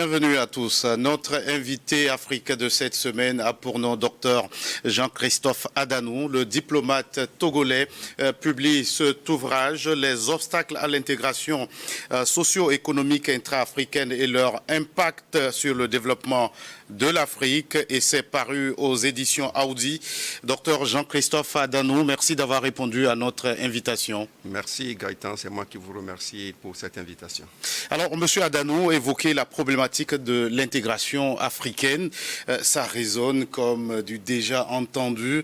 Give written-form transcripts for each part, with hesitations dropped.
Bienvenue à tous. Notre invité Afrique de cette semaine a pour nom Dr Jean-Christophe Adanou. Le diplomate togolais publie cet ouvrage, Les obstacles à l'intégration socio-économique intra-africaine et leur impact sur le développement de l'Afrique, et c'est paru aux éditions Audi. Dr Jean-Christophe Adanou, merci d'avoir répondu à notre invitation. Merci Gaëtan, c'est moi qui vous remercie pour cette invitation. Alors, Monsieur Adanou évoquait la problématique de l'intégration africaine. Ça résonne comme du déjà entendu.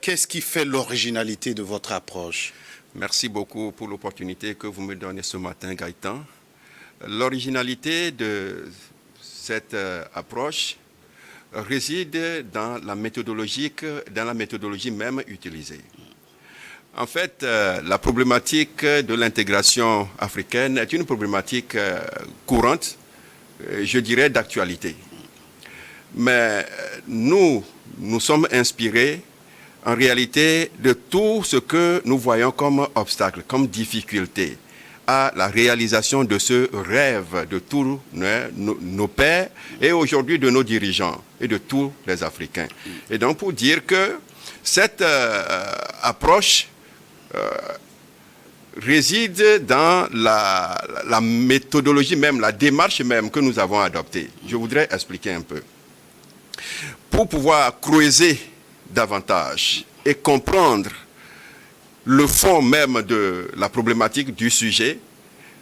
Qu'est-ce qui fait l'originalité de votre approche? Merci beaucoup pour l'opportunité que vous me donnez ce matin, Gaëtan. L'originalité de cette approche réside dans la méthodologie même utilisée. En fait, la problématique de l'intégration africaine est une problématique courante, je dirais d'actualité. Mais nous sommes inspirés en réalité de tout ce que nous voyons comme obstacle, comme difficulté à la réalisation de ce rêve de tous nos pères et aujourd'hui de nos dirigeants et de tous les Africains. Et donc pour dire que cette approche réside dans la méthodologie même, la démarche même que nous avons adoptée. Je voudrais expliquer un peu. Pour pouvoir creuser davantage et comprendre le fond même de la problématique du sujet,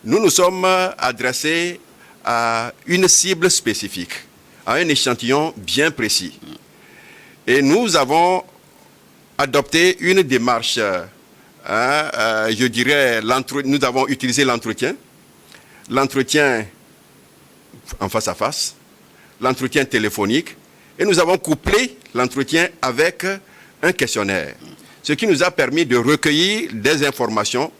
nous nous sommes adressés à une cible spécifique, à un échantillon bien précis. Et nous avons adopté une démarche, je dirais, nous avons utilisé l'entretien en face à face, l'entretien téléphonique, et nous avons couplé l'entretien avec un questionnaire, ce qui nous a permis de recueillir des informations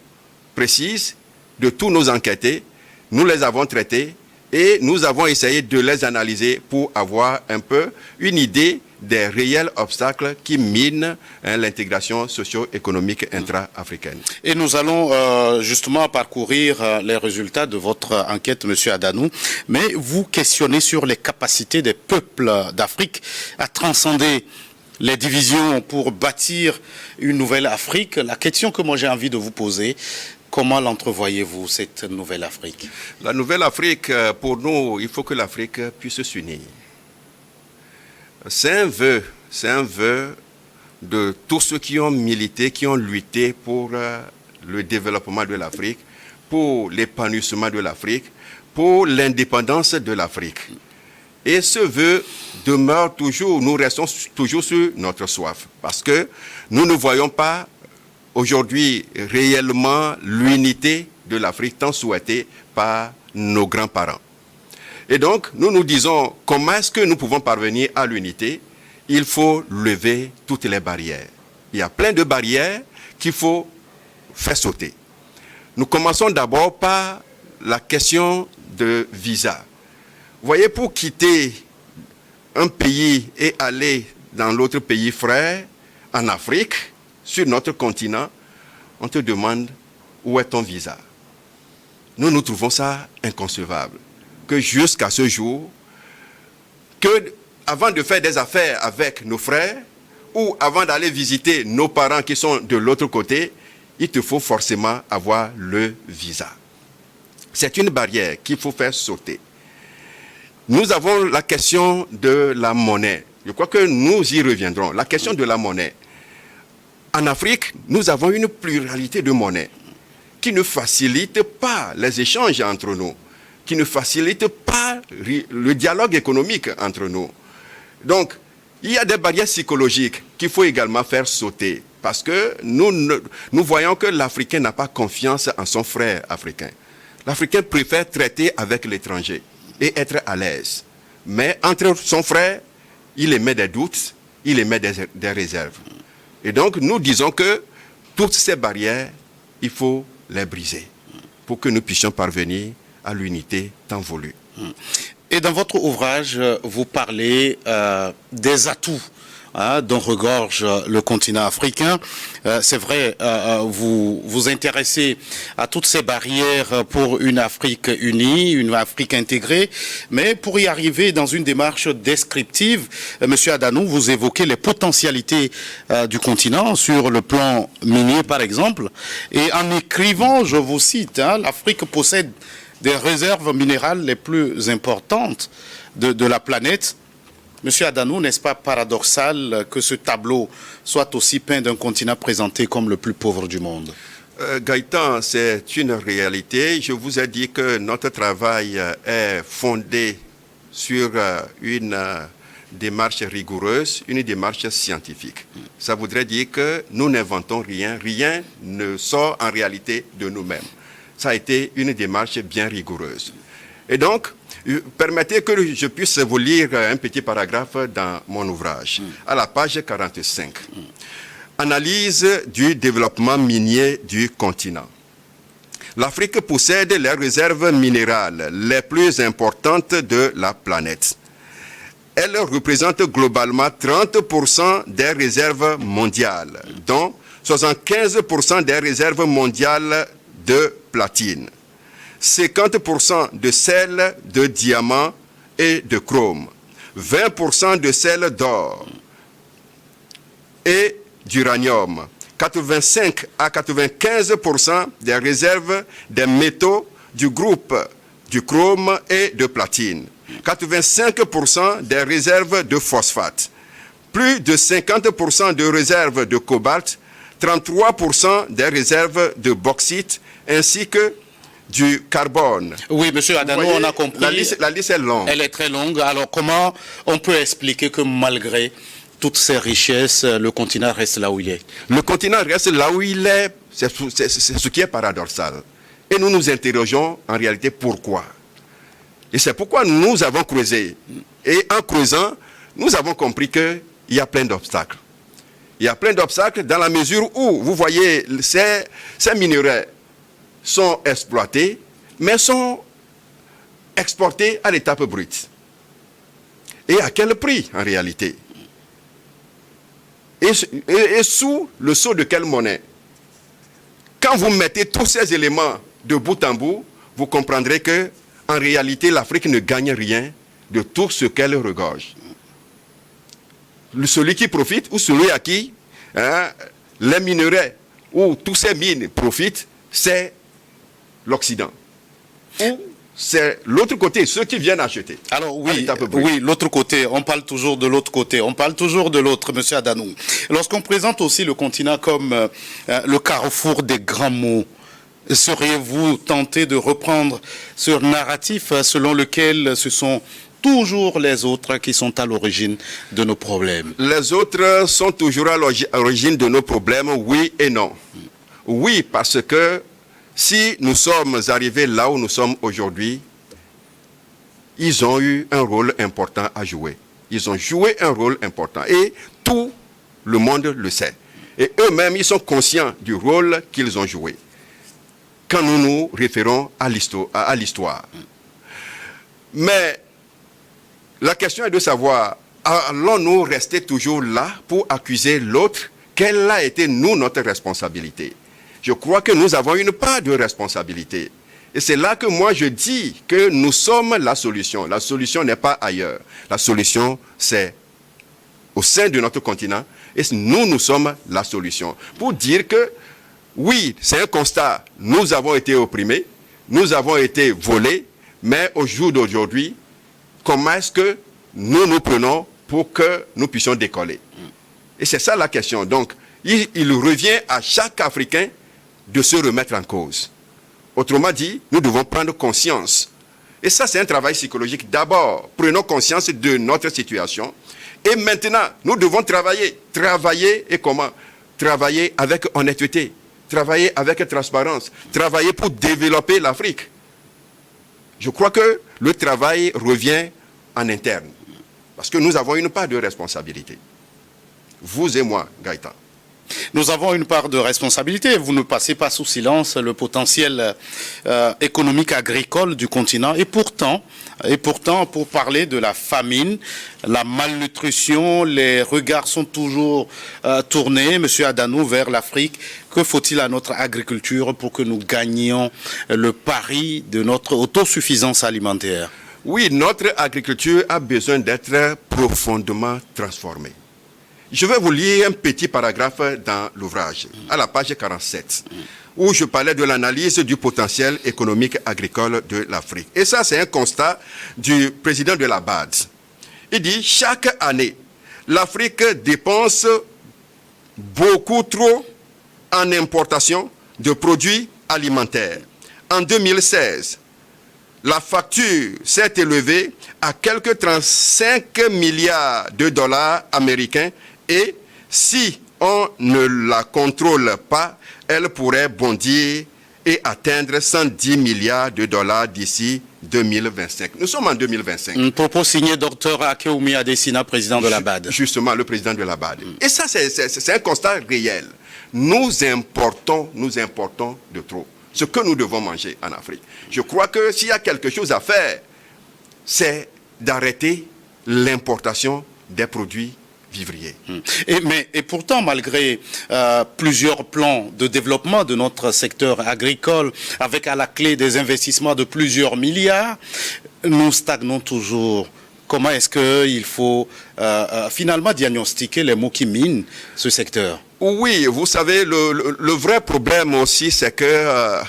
précises de tous nos enquêtés. Nous les avons traitées et nous avons essayé de les analyser pour avoir un peu une idée des réels obstacles qui minent l'intégration socio-économique intra-africaine. Et nous allons justement parcourir les résultats de votre enquête, Monsieur Adanou, mais vous questionnez sur les capacités des peuples d'Afrique à transcender les divisions pour bâtir une nouvelle Afrique. La question que moi j'ai envie de vous poser, comment l'entrevoyez-vous, cette nouvelle Afrique? La nouvelle Afrique, pour nous, il faut que l'Afrique puisse s'unir. C'est un vœu de tous ceux qui ont milité, qui ont lutté pour le développement de l'Afrique, pour l'épanouissement de l'Afrique, pour l'indépendance de l'Afrique. Et ce vœu demeure toujours, nous restons toujours sur notre soif, parce que nous ne voyons pas aujourd'hui réellement l'unité de l'Afrique tant souhaitée par nos grands-parents. Et donc, nous nous disons, comment est-ce que nous pouvons parvenir à l'unité? Il faut lever toutes les barrières. Il y a plein de barrières qu'il faut faire sauter. Nous commençons d'abord par la question de visa. Vous voyez, pour quitter un pays et aller dans l'autre pays frère, en Afrique, sur notre continent, on te demande où est ton visa. Nous trouvons ça inconcevable. Que jusqu'à ce jour, que avant de faire des affaires avec nos frères, ou avant d'aller visiter nos parents qui sont de l'autre côté, il te faut forcément avoir le visa. C'est une barrière qu'il faut faire sauter. Nous avons la question de la monnaie. Je crois que nous y reviendrons. La question de la monnaie. En Afrique, nous avons une pluralité de monnaies qui ne facilite pas les échanges entre nous, qui ne facilite pas le dialogue économique entre nous. Donc, il y a des barrières psychologiques qu'il faut également faire sauter, parce que nous voyons que l'Africain n'a pas confiance en son frère africain. L'Africain préfère traiter avec l'étranger et être à l'aise. Mais entre son frère, il émet des doutes, il émet des réserves. Et donc, nous disons que toutes ces barrières, il faut les briser pour que nous puissions parvenir à l'unité tant voulue. Et dans votre ouvrage, vous parlez des atouts dont regorge le continent africain. C'est vrai, vous vous intéressez à toutes ces barrières pour une Afrique unie, une Afrique intégrée, mais pour y arriver dans une démarche descriptive, Monsieur Adanou, vous évoquez les potentialités du continent sur le plan minier par exemple, et en écrivant, je vous cite, l'Afrique possède des réserves minérales les plus importantes de la planète. Monsieur Adanou, n'est-ce pas paradoxal que ce tableau soit aussi peint d'un continent présenté comme le plus pauvre du monde? Gaëtan, c'est une réalité. Je vous ai dit que notre travail est fondé sur une démarche rigoureuse, une démarche scientifique. Ça voudrait dire que nous n'inventons rien, rien ne sort en réalité de nous-mêmes. Ça a été une démarche bien rigoureuse. Et donc, permettez que je puisse vous lire un petit paragraphe dans mon ouvrage, à la page 45. Analyse du développement minier du continent. L'Afrique possède les réserves minérales les plus importantes de la planète. Elle représente globalement 30% des réserves mondiales, dont 75% des réserves mondiales de platine, 50% de celles de diamants et de chrome, 20% de celles d'or et d'uranium, 85 à 95% des réserves des métaux du groupe du chrome et de platine, 85% des réserves de phosphate, plus de 50% de réserves de cobalt, 33% des réserves de bauxite, ainsi que du carbone. Oui, Monsieur Adanou, on a compris. La liste est longue. Elle est très longue. Alors, comment on peut expliquer que malgré toutes ces richesses, le continent reste là où il est? Le continent reste là où il est. C'est ce qui est paradoxal. Et nous nous interrogeons en réalité pourquoi. Et c'est pourquoi nous avons creusé. Et en creusant, nous avons compris qu'il y a plein d'obstacles. Il y a plein d'obstacles dans la mesure où, vous voyez, ces minerais sont exploités, mais sont exportés à l'étape brute. Et à quel prix, en réalité? Et sous le sceau de quelle monnaie? Quand vous mettez tous ces éléments de bout en bout, vous comprendrez que, en réalité, l'Afrique ne gagne rien de tout ce qu'elle regorge. Celui qui profite ou celui à qui les minerais ou tous ces mines profitent, c'est l'Occident. Ou c'est l'autre côté, ceux qui viennent acheter. Alors oui, l'autre côté, on parle toujours de l'autre côté, on parle toujours de l'autre, Monsieur Adanou. Lorsqu'on présente aussi le continent comme le carrefour des grands mots, seriez-vous tenté de reprendre ce narratif selon lequel ce sont toujours les autres qui sont à l'origine de nos problèmes? Les autres sont toujours à l'origine de nos problèmes, oui et non. Oui, parce que si nous sommes arrivés là où nous sommes aujourd'hui, ils ont eu un rôle important à jouer. Ils ont joué un rôle important et tout le monde le sait. Et eux-mêmes, ils sont conscients du rôle qu'ils ont joué. Quand nous nous référons à l'histoire. Mais la question est de savoir, allons-nous rester toujours là pour accuser l'autre? Quelle a été, nous, notre responsabilité? Je crois que nous avons une part de responsabilité. Et c'est là que moi je dis que nous sommes la solution. La solution n'est pas ailleurs. La solution, c'est au sein de notre continent. Et nous sommes la solution. Pour dire que, oui, c'est un constat. Nous avons été opprimés, nous avons été volés, mais au jour d'aujourd'hui, comment est-ce que nous nous prenons pour que nous puissions décoller? Et c'est ça la question. Donc, il revient à chaque Africain de se remettre en cause. Autrement dit, nous devons prendre conscience. Et ça, c'est un travail psychologique. D'abord, prenons conscience de notre situation. Et maintenant, nous devons travailler. Travailler et comment? Travailler avec honnêteté. Travailler avec transparence. Travailler pour développer l'Afrique. Je crois que le travail revient en interne. Parce que nous avons une part de responsabilité. Vous et moi, Gaëtan. Nous avons une part de responsabilité. Vous ne passez pas sous silence le potentiel économique agricole du continent. Et pourtant, pour parler de la famine, la malnutrition, les regards sont toujours tournés, Monsieur Adanou, vers l'Afrique. Que faut-il à notre agriculture pour que nous gagnions le pari de notre autosuffisance alimentaire? Oui, notre agriculture a besoin d'être profondément transformée. Je vais vous lire un petit paragraphe dans l'ouvrage, à la page 47, où je parlais de l'analyse du potentiel économique agricole de l'Afrique. Et ça, c'est un constat du président de la BAD. Il dit, chaque année, l'Afrique dépense beaucoup trop en importation de produits alimentaires. En 2016, la facture s'est élevée à quelques 35 milliards de dollars américains et si on ne la contrôle pas, elle pourrait bondir et atteindre 110 milliards de dollars d'ici 2025. Nous sommes en 2025. Un propos signé Dr Akeoumi Adesina, président de la BAD. Justement, le président de la BAD. Et ça, c'est un constat réel. Nous importons de trop ce que nous devons manger en Afrique. Je crois que s'il y a quelque chose à faire, c'est d'arrêter l'importation des produits vivriers. Et pourtant, malgré plusieurs plans de développement de notre secteur agricole, avec à la clé des investissements de plusieurs milliards, nous stagnons toujours. Comment est-ce qu'il faut finalement diagnostiquer les maux qui minent ce secteur? Oui, vous savez, le vrai problème aussi, c'est que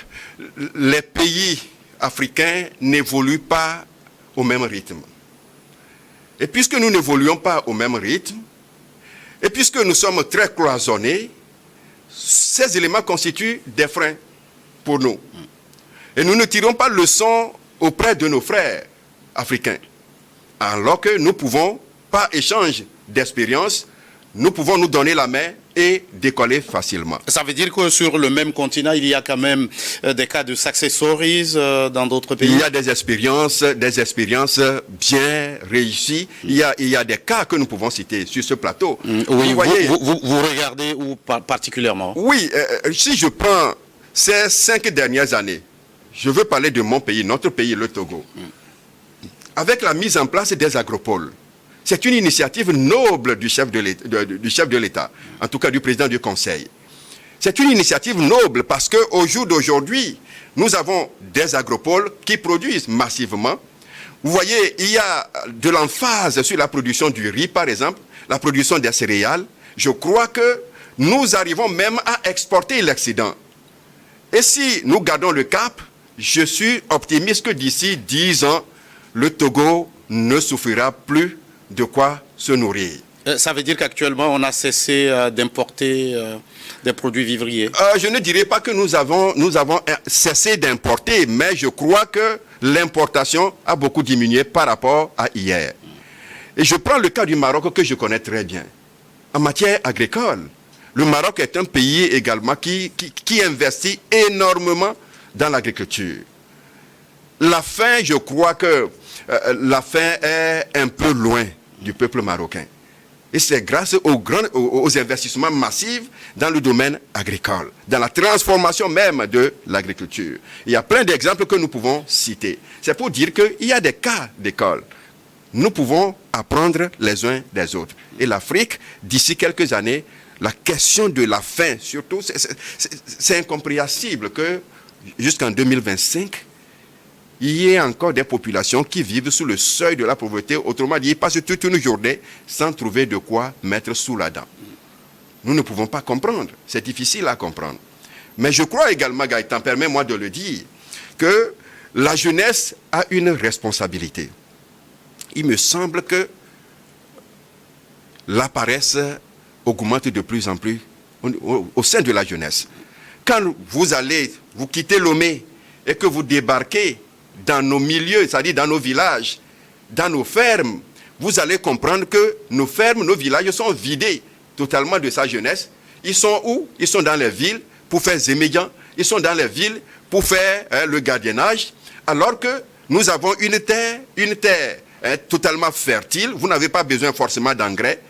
les pays africains n'évoluent pas au même rythme. Et puisque nous n'évoluons pas au même rythme, et puisque nous sommes très cloisonnés, ces éléments constituent des freins pour nous. Et nous ne tirons pas leçon auprès de nos frères africains. Alors que nous pouvons, par échange d'expérience, nous pouvons nous donner la main et décoller facilement. Ça veut dire que sur le même continent, il y a quand même des cas de success stories dans d'autres pays? Il y a des expériences bien réussies. Il y a des cas que nous pouvons citer sur ce plateau. Oui, vous regardez où particulièrement? Oui, si je prends ces 5 dernières années, je veux parler de mon pays, notre pays, le Togo. Avec la mise en place des agropoles, c'est une initiative noble du chef de l'État, en tout cas du président du Conseil. C'est une initiative noble parce qu'au jour d'aujourd'hui, nous avons des agropoles qui produisent massivement. Vous voyez, il y a de l'emphase sur la production du riz, par exemple, la production des céréales. Je crois que nous arrivons même à exporter l'excédent. Et si nous gardons le cap, je suis optimiste que d'ici 10 ans, le Togo ne souffrira plus de quoi se nourrir. Ça veut dire qu'actuellement, on a cessé d'importer des produits vivriers? Je ne dirais pas que nous avons cessé d'importer, mais je crois que l'importation a beaucoup diminué par rapport à hier. Et je prends le cas du Maroc que je connais très bien. En matière agricole, le Maroc est un pays également qui investit énormément dans l'agriculture. La faim, je crois que la faim est un peu loin du peuple marocain. Et c'est grâce aux investissements massifs dans le domaine agricole, dans la transformation même de l'agriculture. Il y a plein d'exemples que nous pouvons citer. C'est pour dire qu'il y a des cas d'école. Nous pouvons apprendre les uns des autres. Et l'Afrique, d'ici quelques années, la question de la faim, surtout, c'est incompréhensible que jusqu'en 2025, il y ait encore des populations qui vivent sous le seuil de la pauvreté. Autrement dit, ils passent toute une journée sans trouver de quoi mettre sous la dent. Nous ne pouvons pas comprendre. C'est difficile à comprendre. Mais je crois également, Gaëtan, permets-moi de le dire, que la jeunesse a une responsabilité. Il me semble que la paresse augmente de plus en plus au sein de la jeunesse. Quand vous quittez Lomé et que vous débarquez dans nos milieux, c'est-à-dire dans nos villages, dans nos fermes, vous allez comprendre que nos fermes, nos villages sont vidés totalement de sa jeunesse. Ils sont où? Ils sont dans les villes pour faire zémédian, ils sont dans les villes pour faire le gardiennage, alors que nous avons une terre totalement fertile, vous n'avez pas besoin forcément d'engrais.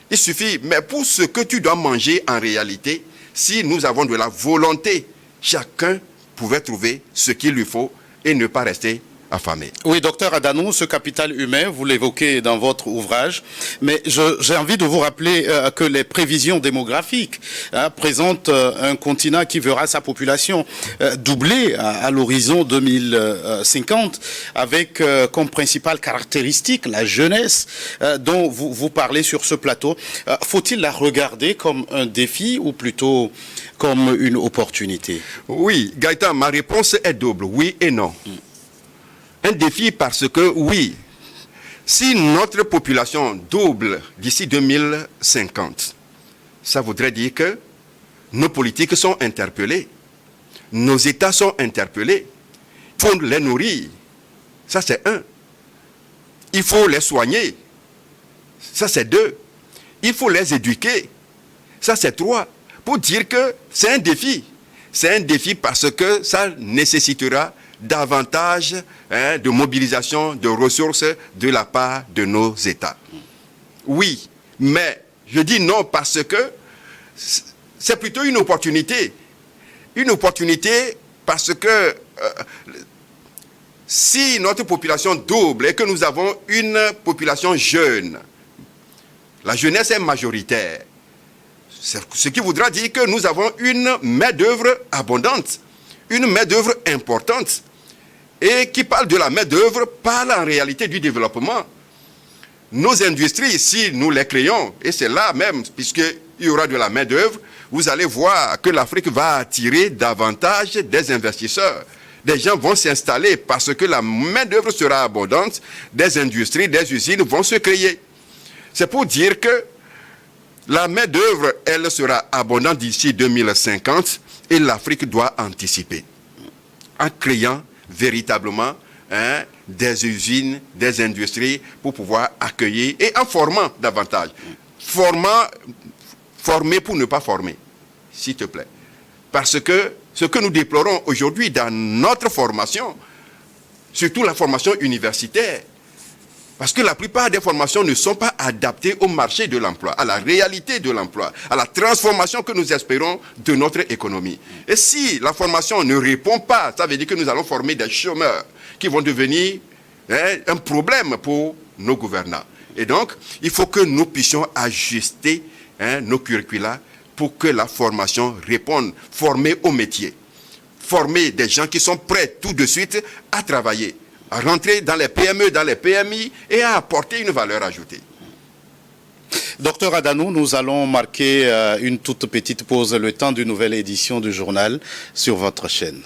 Il suffit, mais pour ce que tu dois manger en réalité, si nous avons de la volonté, chacun pouvait trouver ce qu'il lui faut et ne pas rester affamé. Oui, docteur Adanou, ce capital humain, vous l'évoquez dans votre ouvrage, mais j'ai envie de vous rappeler que les prévisions démographiques présentent un continent qui verra sa population doubler à l'horizon 2050, avec comme principale caractéristique la jeunesse dont vous parlez sur ce plateau. Faut-il la regarder comme un défi ou plutôt comme une opportunité? Oui, Gaëtan, ma réponse est double, oui et non. Un défi parce que, oui, si notre population double d'ici 2050, ça voudrait dire que nos politiques sont interpellées, nos États sont interpellés, il faut les nourrir, ça c'est un. Il faut les soigner, ça c'est deux. Il faut les éduquer, ça c'est trois. Pour dire que c'est un défi. C'est un défi parce que ça nécessitera davantage de mobilisation de ressources de la part de nos États. Oui, mais je dis non parce que c'est plutôt une opportunité. Une opportunité parce que si notre population double et que nous avons une population jeune, la jeunesse est majoritaire, ce qui voudra dire que nous avons une main-d'œuvre abondante, une main-d'œuvre importante. Et qui parle de la main-d'œuvre, parle en réalité du développement. Nos industries, si nous les créons, et c'est là même, puisqu'il y aura de la main-d'œuvre, vous allez voir que l'Afrique va attirer davantage des investisseurs. Des gens vont s'installer parce que la main-d'œuvre sera abondante, des industries, des usines vont se créer. C'est pour dire que la main-d'œuvre, elle sera abondante d'ici 2050 et l'Afrique doit anticiper en créant véritablement des usines, des industries pour pouvoir accueillir et en formant davantage. Former pour ne pas former, s'il te plaît. Parce que ce que nous déplorons aujourd'hui dans notre formation, surtout la formation universitaire, parce que la plupart des formations ne sont pas adaptées au marché de l'emploi, à la réalité de l'emploi, à la transformation que nous espérons de notre économie. Et si la formation ne répond pas, ça veut dire que nous allons former des chômeurs qui vont devenir un problème pour nos gouvernants. Et donc, il faut que nous puissions ajuster nos curricula pour que la formation réponde, former au métier, former des gens qui sont prêts tout de suite à travailler, à rentrer dans les PME, dans les PMI et à apporter une valeur ajoutée. Docteur Adanou, nous allons marquer une toute petite pause, le temps d'une nouvelle édition du journal sur votre chaîne.